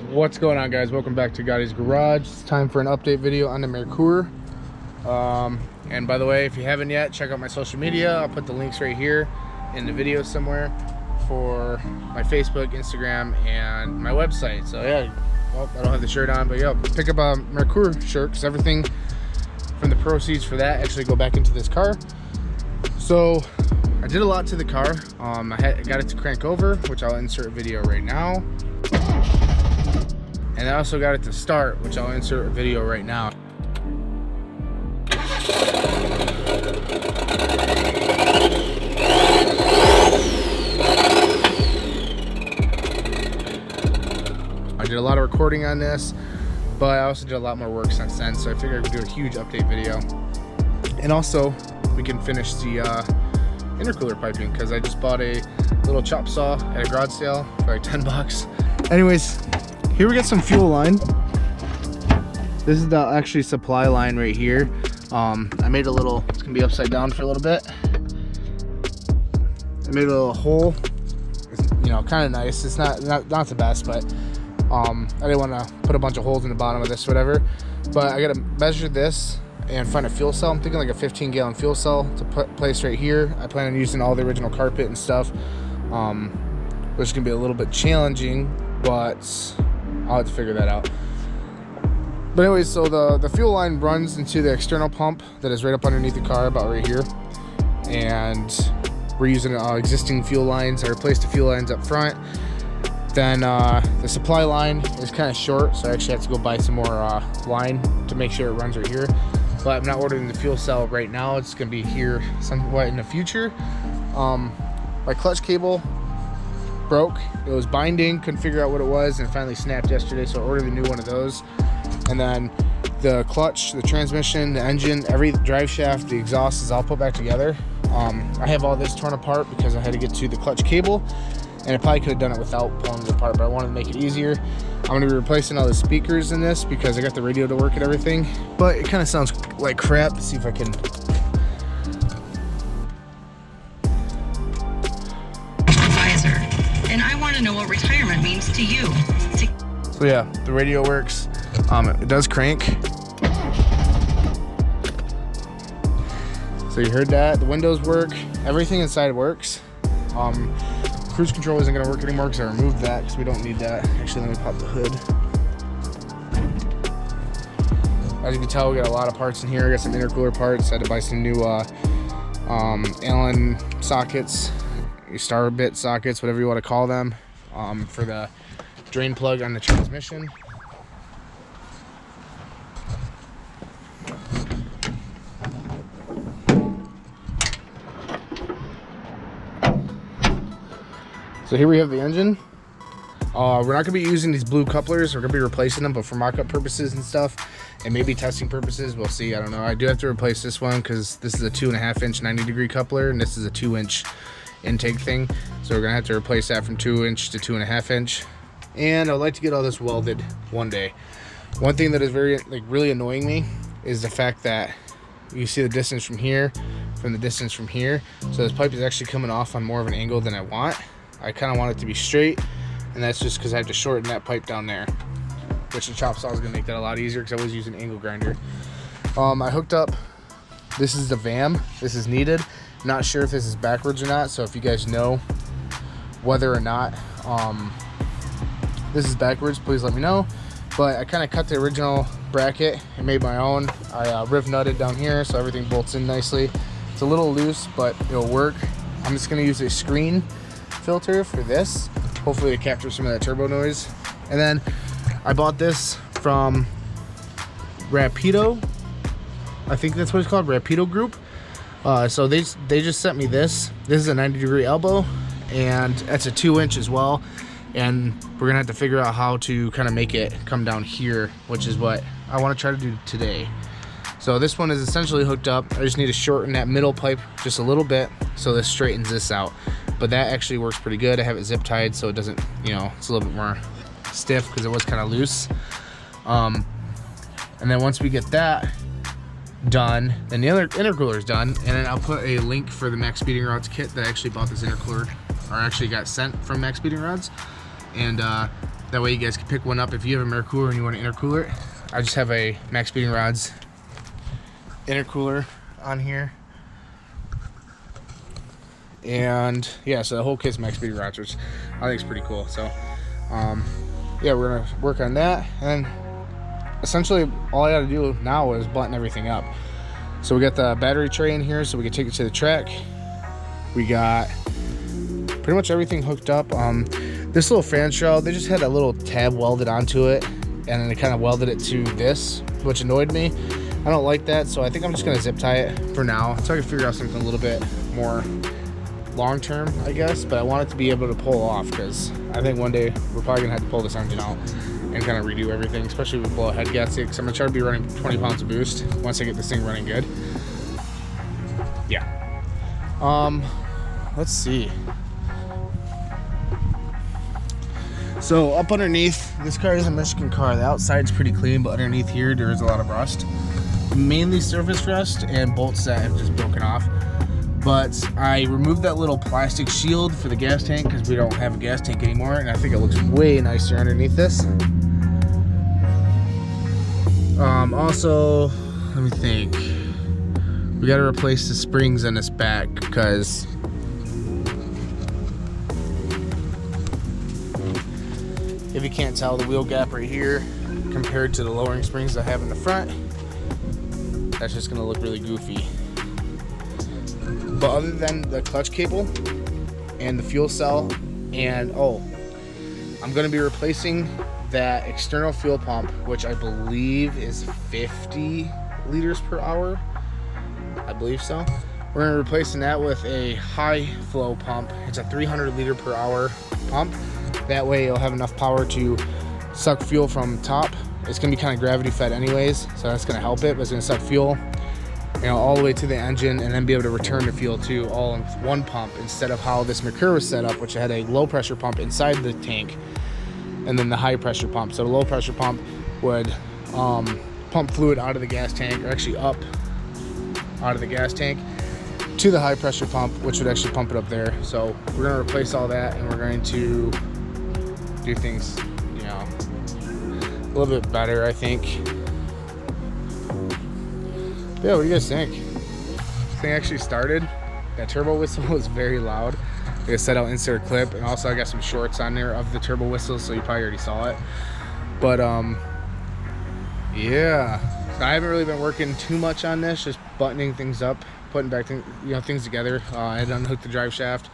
What's going on, guys? Welcome back to Gotti's Garage. It's time for an update video on the Merkur. And by the way, if you haven't yet, check out my social media. I'll put the links right here in the video somewhere for my Facebook, Instagram, and my website. So yeah, well, I don't have the shirt on, but yeah, pick up a Merkur shirt because everything from the proceeds for that actually go back into this car. So I did a lot to the car. I got it to crank over, which I'll insert a video right now. And I also got it to start, which I'll insert a video right now. I did a lot of recording on this, but I also did a lot more work since then, so I figured I could do a huge update video. And also, we can finish the intercooler piping, because I just bought a little chop saw at a garage sale for like 10 bucks. Anyways, here we got some fuel line. This is the actually supply line right here. I made a little, it's gonna be upside down for a little bit. I made a little hole. It's, you know, kind of nice. It's not the best, but I didn't want to put a bunch of holes in the bottom of this, whatever. But I gotta measure this and find a fuel cell. I'm thinking like a 15-gallon fuel cell to place right here. I plan on using all the original carpet and stuff, which is gonna be a little bit challenging, but I'll have to figure that out. But anyways, so the fuel line runs into the external pump that is right up underneath the car, about right here. And we're using existing fuel lines. I replaced the fuel lines up front. Then the supply line is kind of short, so I actually have to go buy some more line to make sure it runs right here. But I'm not ordering the fuel cell right now. It's gonna be here somewhat in the future. My clutch cable broke. It was binding, couldn't figure out what it was, and it finally snapped yesterday, so I ordered a new one of those. And then the clutch, the transmission, the engine, every drive shaft, the exhaust is all put back together. I have all this torn apart because I had to get to the clutch cable, and I probably could have done it without pulling it apart, but I wanted to make it easier. I'm going to be replacing all the speakers in this because I got the radio to work and everything, but it kind of sounds like crap. Let's see if I can. Advisor, and I want to know what retirement means to you. So yeah, the radio works. It does crank. So you heard that. The windows work. Everything inside works. Cruise control isn't going to work anymore because I removed that because we don't need that. Actually, let me pop the hood. As you can tell, we got a lot of parts in here. I got some intercooler parts. I had to buy some new Allen sockets, star bit sockets, whatever you want to call them, for the drain plug on the transmission. So here we have the engine. We're not gonna be using these blue couplers. We're gonna be replacing them, but for mock-up purposes and stuff, and maybe testing purposes, we'll see. I don't know. I do have to replace this one because this is a 2.5-inch 90-degree coupler, and this is a 2-inch intake thing. So we're gonna have to replace that from 2-inch to 2.5-inch. And I'd like to get all this welded one day. One thing that is really annoying me is the fact that you see the distance from here, from the distance from here. So this pipe is actually coming off on more of an angle than I want. I kind of want it to be straight, and that's just because I have to shorten that pipe down there, which the chop saw is going to make that a lot easier because I was using an angle grinder. I hooked up, this is the VAM, this is needed. Not sure if this is backwards or not, so if you guys know whether or not this is backwards, please let me know. But I kind of cut the original bracket and made my own. I riv nutted down here so everything bolts in nicely. It's a little loose, but it'll work. I'm just going to use a screen filter for this, hopefully to capture some of that turbo noise. And then I bought this from Rapido, I think that's what it's called, Rapido Group. So they just sent me this. This is a 90-degree elbow, and that's a 2-inch as well. And we're gonna have to figure out how to kind of make it come down here, which is what I want to try to do today. So this one is essentially hooked up. I just need to shorten that middle pipe just a little bit so this straightens this out. But that actually works pretty good. I have it zip tied so it doesn't, you know, it's a little bit more stiff because it was kind of loose. And then once we get that done, then the other intercooler is done, and then I'll put a link for the maxpeedingrods kit that I actually bought this intercooler, or actually got sent from maxpeedingrods. And That way you guys can pick one up if you have a Merkur and you want to intercooler it. I just have a Max Speeding Rods intercooler on here. And yeah, so the whole kit's Max Speeding Rods, which I think is pretty cool. So yeah, we're gonna work on that, and then essentially all I gotta do now is button everything up. So we got the battery tray in here so we can take it to the track. We got pretty much everything hooked up. This little fan shroud, they just had a little tab welded onto it, and then they kind of welded it to this, which annoyed me. I don't like that, so I think I'm just gonna zip tie it for now so I can figure out something a little bit more long term, I guess. But I want it to be able to pull off, because I think one day we're probably gonna have to pull this engine out and kind of redo everything, especially with blow head gasket, because I'm gonna try to be running 20 pounds of boost once I get this thing running good. Yeah. Let's see. So up underneath, this car is a Michigan car. The outside's pretty clean, but underneath here there is a lot of rust, mainly surface rust and bolts that have just broken off. But I removed that little plastic shield for the gas tank because we don't have a gas tank anymore, and I think it looks way nicer underneath this. Also, let me think. We got to replace the springs on this back because if you can't tell, the wheel gap right here compared to the lowering springs I have in the front, that's just going to look really goofy. But other than the clutch cable and the fuel cell, and I'm going to be replacing that external fuel pump, which I believe is 50 liters per hour. I believe so. We're going to be replacing that with a high flow pump. It's a 300 liter per hour pump. That way it'll have enough power to suck fuel from top. It's going to be kind of gravity fed anyways, so that's going to help it, but it's going to suck fuel, you know, all the way to the engine, and then be able to return the fuel to all in one pump, instead of how this Merkur was set up, which had a low pressure pump inside the tank and then the high pressure pump. So the low pressure pump would pump fluid out of the gas tank, or actually up out of the gas tank to the high pressure pump, which would actually pump it up there. So we're going to replace all that, and we're going to do things, you know, a little bit better, I think. Yeah, what do you guys think? This thing actually started. That turbo whistle was very loud. I set out insert clip, and also I got some shorts on there of the turbo whistle, so you probably already saw it. But yeah, so I haven't really been working too much on this, just buttoning things up, putting back things together. I had to unhook the drive shaft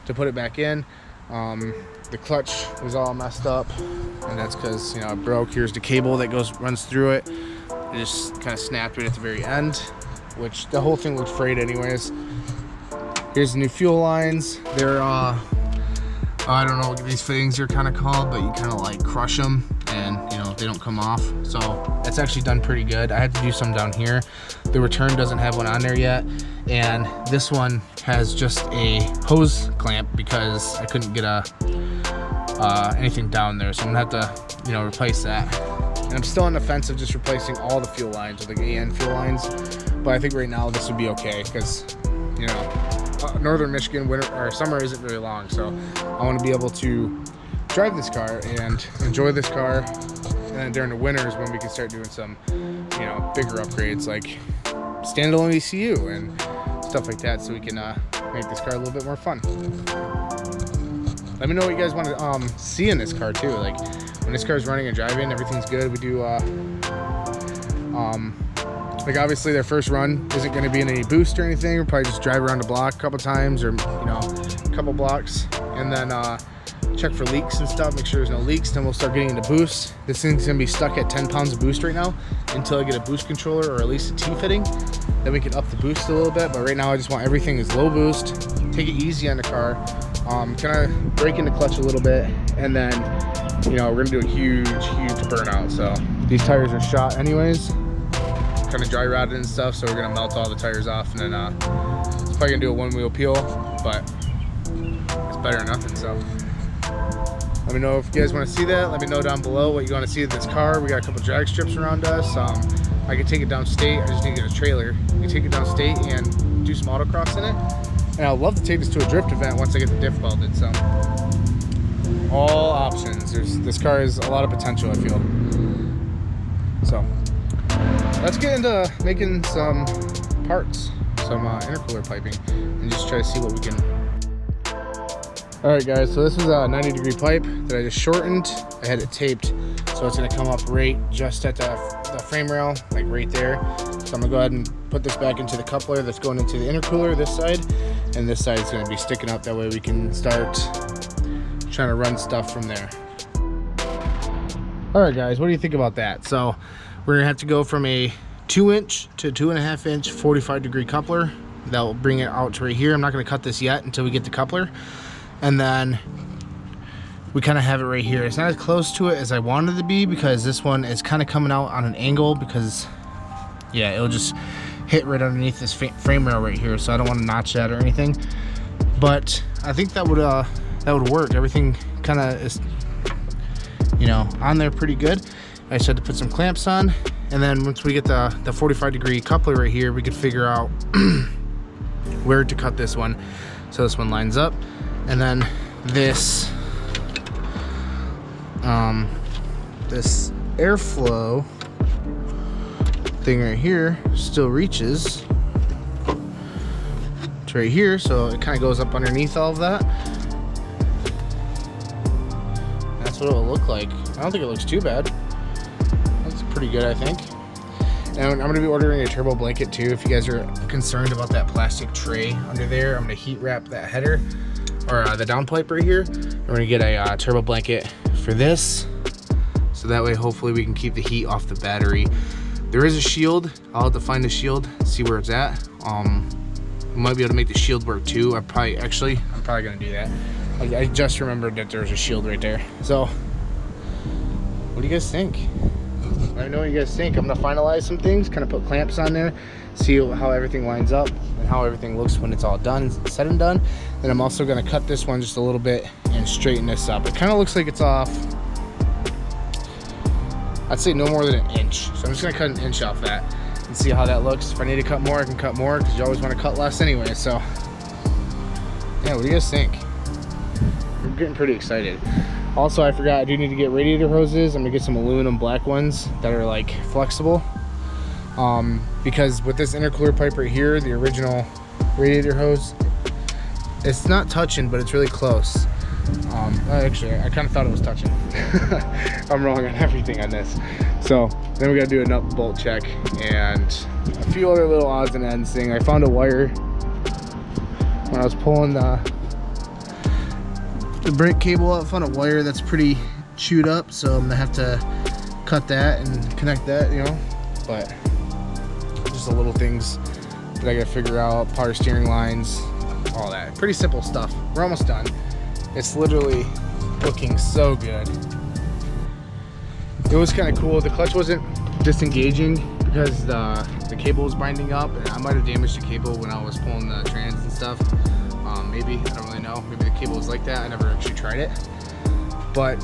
to put it back in. The clutch was all messed up, and that's because, you know, it broke. Here's the cable that runs through it. It just kind of snapped right at the very end, which the whole thing looked frayed anyways. Here's the new fuel lines. They're I don't know what these fittings are kind of called, but you kind of like crush them, and you know, they don't come off. So that's actually done pretty good. I had to do some down here. The return doesn't have one on there yet, and this one has just a hose clamp because I couldn't get anything down there, so I'm gonna have to, you know, replace that. And I'm still on the fence of just replacing all the fuel lines with the AN fuel lines, but I think right now this would be okay because, you know, northern Michigan winter or summer isn't very long, so I want to be able to drive this car and enjoy this car. And then during the winter is when we can start doing some, you know, bigger upgrades like standalone ECU and stuff like that, so we can make this car a little bit more fun. Let me know what you guys want to see in this car too. Like when this car is running and driving, everything's good. We do like obviously their first run isn't going to be in any boost or anything. We'll probably just drive around the block a couple times, or, you know, a couple blocks, and then check for leaks and stuff, make sure there's no leaks. Then we'll start getting into boost. This thing's gonna be stuck at 10 pounds of boost right now until I get a boost controller or at least a T-fitting. Then we can up the boost a little bit, but right now I just want everything as low boost, take it easy on the car, kind of break in the clutch a little bit, and then, you know, we're gonna do a huge burnout. So these tires are shot anyways, kind of dry rotted and stuff, so we're gonna melt all the tires off, and then it's probably gonna do a one-wheel peel, but it's better than nothing. So let me know if you guys want to see that. Let me know down below what you want to see of this car. We got a couple drag strips around us. I can take it downstate. I just need to get a trailer. I can take it downstate and do some autocross in it. And I'd love to take this to a drift event once I get the diff welded. So all options. This car has a lot of potential, I feel. So let's get into making some parts, some intercooler piping, and just try to see what we can. All right guys, so this is a 90-degree pipe that I just shortened. I had it taped, so it's gonna come up right just at the frame rail, like right there. So I'm gonna go ahead and put this back into the coupler that's going into the intercooler, this side, and this side is gonna be sticking up. That way we can start trying to run stuff from there. All right guys, what do you think about that? So we're gonna have to go from a 2-inch to 2.5-inch 45-degree coupler. That will bring it out to right here. I'm not gonna cut this yet until we get the coupler. And then we kind of have it right here. It's not as close to it as I wanted it to be because this one is kind of coming out on an angle because, yeah, it'll just hit right underneath this frame rail right here. So I don't want to notch that or anything. But I think that would work. Everything kind of is, you know, on there pretty good. I just had to put some clamps on. And then once we get the 45-degree coupler right here, we could figure out where to cut this one. So this one lines up. And then this this airflow thing right here still reaches to right here, so it kind of goes up underneath all of that. That's what it will look like. I don't think it looks too bad. That's pretty good, I think. And I'm going to be ordering a turbo blanket too. If you guys are concerned about that plastic tray under there, I'm going to heat wrap that header or the downpipe right here. We're gonna get a turbo blanket for this, so that way hopefully we can keep the heat off the battery. There is a shield. I'll have to find the shield, see where it's at. We might be able to make the shield work too. I'm probably gonna do that. I just remembered that there's a shield right there. So what do you guys think? Let me know what you guys think. I'm gonna finalize some things, kind of put clamps on there, see how everything lines up and how everything looks when it's all done, said and done. Then I'm also gonna cut this one just a little bit and straighten this up. It kind of looks like it's off, I'd say no more than an inch. So I'm just gonna cut an inch off that and see how that looks. If I need to cut more, I can cut more, because you always want to cut less anyway. So yeah, what do you guys think? I'm getting pretty excited. Also, I forgot, I do need to get radiator hoses. I'm gonna get some aluminum black ones that are like flexible. Because with this intercooler pipe right here, the original radiator hose, it's not touching, but it's really close. Actually, I kind of thought it was touching. I'm wrong on everything on this. So then we gotta do a nut bolt check and a few other little odds and ends thing. I found a wire when I was pulling the brake cable out. I found a wire that's pretty chewed up, so I'm gonna have to cut that and connect that, you know. But just the little things that I gotta figure out, power steering lines, all that. Pretty simple stuff. We're almost done. It's literally looking so good. It was kind of cool. The clutch wasn't disengaging because the cable was binding up, and I might have damaged the cable when I was pulling the trans and stuff. Maybe, I don't really know. Maybe the cable was like that. I never actually tried it. But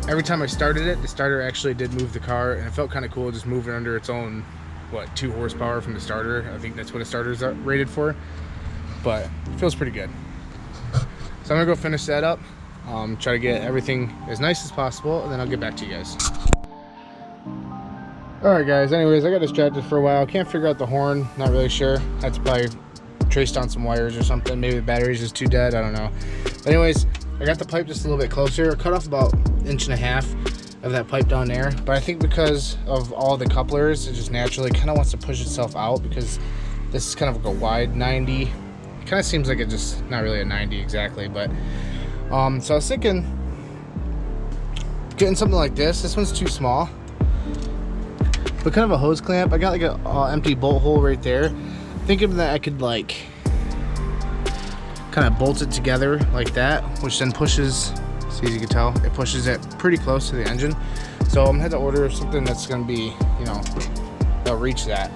every time I started it, the starter actually did move the car, and it felt kind of cool just moving under its own, what, 2 horsepower from the starter. I think that's what a starter's rated for. But it feels pretty good. So I'm gonna go finish that up, try to get everything as nice as possible, and then I'll get back to you guys. Alright guys, anyways, I got distracted for a while. Can't figure out the horn, not really sure. Had to probably trace down some wires or something. Maybe the battery's just too dead, I don't know. But anyways, I got the pipe just a little bit closer. I cut off about 1.5 inches of that pipe down there. But I think because of all the couplers, it just naturally kind of wants to push itself out, because this is kind of like a wide 90. It kind of seems like it's just not really a 90 exactly, but so I was thinking getting something like this. This one's too small, but kind of a hose clamp. I got like a empty bolt hole right there. Thinking that I could like kind of bolt it together like that, which then pushes, see, as you can tell, it pushes it pretty close to the engine. So I'm gonna have to order something that's gonna be, you know, that'll reach that.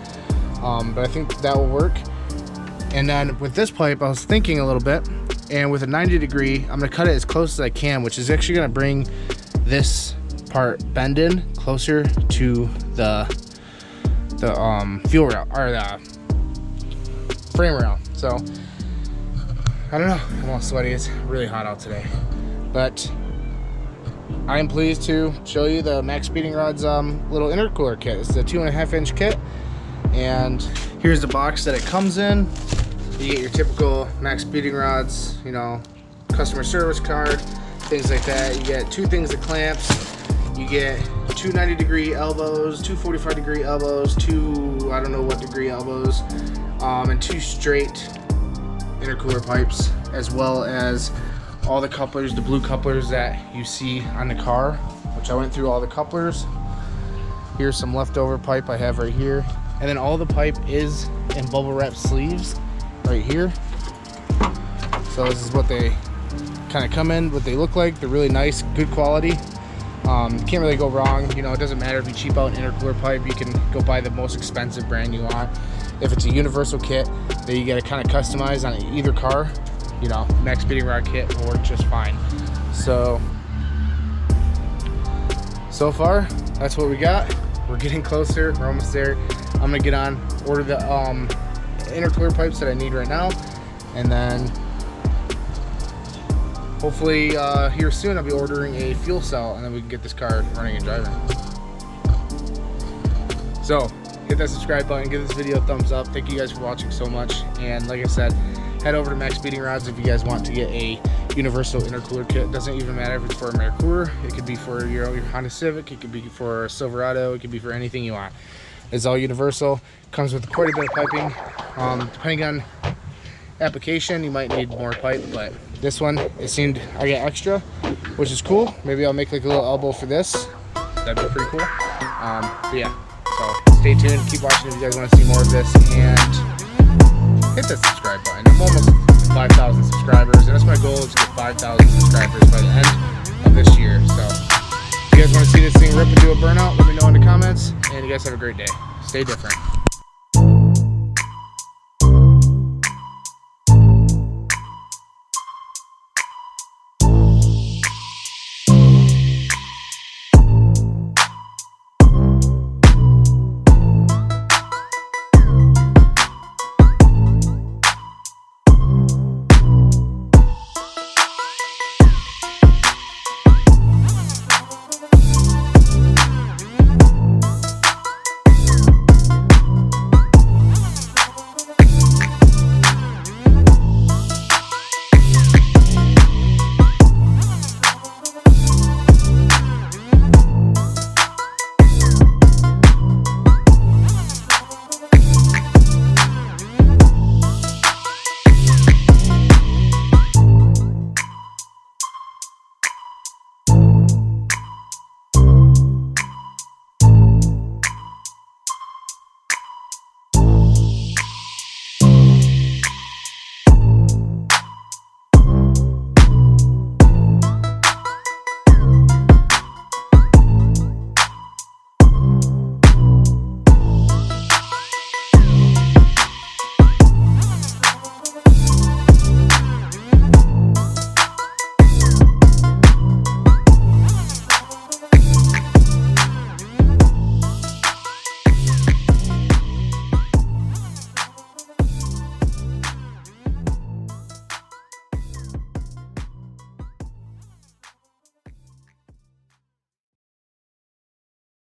But I think that will work. And then with this pipe, I was thinking a little bit, and with a 90 degree, I'm gonna cut it as close as I can, which is actually gonna bring this part bend in closer to the fuel rail, or the frame rail. So I don't know, I'm all sweaty. It's really hot out today, But I am pleased to show you the Max Speeding Rods little intercooler kit. It's a 2.5-inch kit, and here's the box that it comes in. You get your typical Max Speeding Rods, you know, customer service card, things like that. You get 2 things of clamps. You get 2 90-degree elbows, 2 45-degree elbows, 2 I don't know what degree elbows, and 2 straight intercooler pipes, as well as all the couplers, the blue couplers that you see on the car, which I went through all the couplers. Here's some leftover pipe I have right here. And then all the pipe is in bubble wrap sleeves right here. So this is what they kind of come in, what they look like. They're really nice, good quality. Can't really go wrong. You know, it doesn't matter if you cheap out an intercooler pipe, you can go buy the most expensive brand you want. If it's a universal kit that you gotta kind of customize on either car, you know, Max Speeding Rod kit will work just fine. So far, that's what we got. We're getting closer, we're almost there. I'm gonna get on, order the intercooler pipes that I need right now, and then hopefully here soon I'll be ordering a fuel cell, and then we can get this car running and driving. So hit that subscribe button, give this video a thumbs up. Thank you guys for watching so much, and like I said, head over to Max Speeding Rods if you guys want to get a universal intercooler kit. It doesn't even matter if it's for a Merkur, it could be for your Honda Civic, it could be for a Silverado, it could be for anything you want. It's all universal. Comes with quite a bit of piping. Depending on application, you might need more pipe, but this one, it seemed I get extra, which is cool. Maybe I'll make like a little elbow for this. That'd be pretty cool. But yeah, so stay tuned, keep watching if you guys want to see more of this, and hit that subscribe button. I'm almost 5,000 subscribers, and that's my goal, is to get 5,000 subscribers by the end of this year. So if you guys want to see this thing rip into a burnout, let me know in the comments, and you guys have a great day. Stay different.